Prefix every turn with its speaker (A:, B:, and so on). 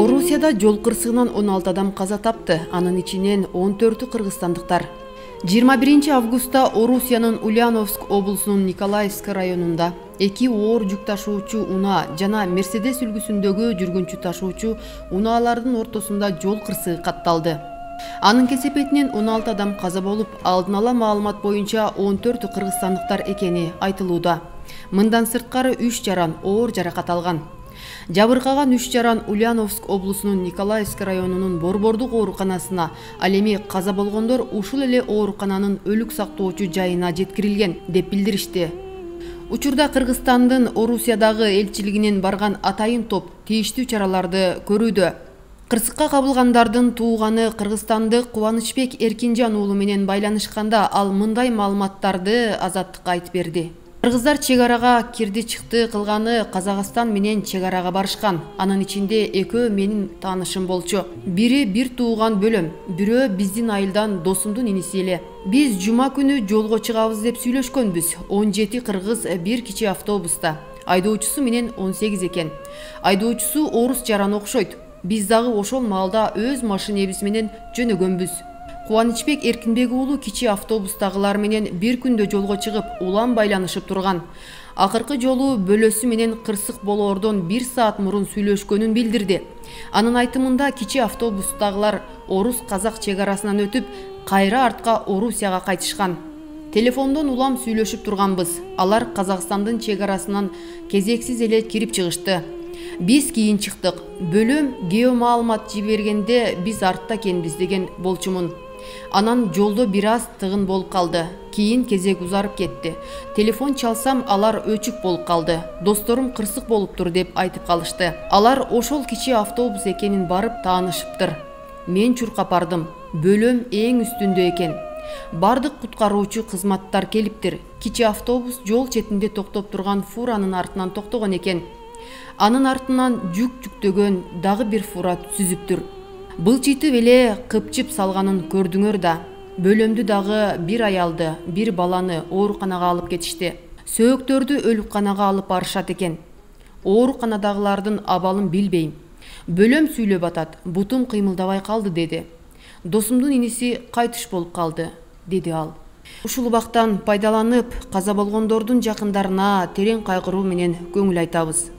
A: Орусияда жол кырсыгынан 16 адам каза тапты, анын ичинен 14-ü кыргызстандыктар. 21 августта Орусиянын Ульяновск облусунун Николаевск районунда эки оор жүк ташуучу унаа жана Мерседес үлгүсүндөгү жүргүнчү ташуучу унаалардын ортосунда жол кырсыгы катталды. Анын кесепетинен 16 адам каза болуп, алдын ала маалымат боюнча 14-ü кыргызстандыктар экени айтылууда. Мындан сырткары 3 жаран оор жаракат алган. Жабыркаган 3 жаран Ульяновск облусунун Николаевск районунун Борбордук ооруканасына, ал эми каза болгондор ушул эле оорукананын өлүк сактоочу жайына жеткирилген деп билдиришти. Учурда Кыргызстандын Орусиядагы элчилигинен барган атайын топ тийиштүү чараларды көрүүдө. Кырсыкка кабылгандардын тууганы кыргызстандык Кубанычбек Эркинжан уулу менен байланышканда ал мындай маалыматтарды Азаттыкка айтып берди. Кыргыздар чегарага кирди-чыкты кылганы Казакстан менен чегарага барышкан. Анын ичинде экөө менин таанышым болчу. Бири бир тууган бөлөм, бирөө биздин айылдан досумдун иниси эле. Биз жума күнү жолго чыгабыз деп сүйлөшкөнбүз. 17 кыргыз бир кичи автобуста. Айдоочусу менен 18 экен. Айдоочусу орус жаран окшойт. Биз дагы ошол маалда өз машинебиз менен жөнөгөнбүз. Кубанычбек Эркинбек уулу кичи автобустагылар менен бир күндө жолго чыгып, улам байланышып турган. Акыркы жолу бөлөсү менен кырсык болоордон 1 саат мурун сүйлөшкөнүн билдирди. Анын айтымында кичи автобустагылар орус-казак чегарасынан өтүп, кайра артка Орусияга кайтышкан. Телефондон улам сүйлөшүп турганбыз. Алар Казакстандын чегарасынан кезексиз эле кирип чыгышты. Биз кийин чыктык. Бөлөм геомаалымат жибергенде биз артта экенбиз деген болчумун. Анан жолдо бир аз тыгын болуп калды. Кийин кезек узарып кетти. Телефон чалсам, алар өчүк болуп калды. Досторум кырсык болуптур деп айтып калышты. Алар ошол кичи автобус экенин барып таанышыптыр. Мен чуркап бардым. Бөлөм эң үстүндө экен. Бардык куткаруучу кызматтар келиптир. Кичи автобус жол четинде токтоп турган фуранын артынан токтогон экен. Анын артынан жүк жүктөгөн дагы бир фура сүзүптүр. Былчытып эле кыпчып салганын көрдүңөр да. Бөлөмдү дагы бир аялды, бир баланы ооруканага алып кетишти. Сөөктөрдү өлүкканага алып барышат экен. Ооруканадагылардын абалын билбейм. Бөлөм сүйлөп атат, бутум кыймылдабай калды деди. Досумдун иниси кайтыш болуп калды, деди ал. Ушул убактан пайдаланып, каза болгондордун жакындарына терең кайгыруу менен көңүл айтабыз.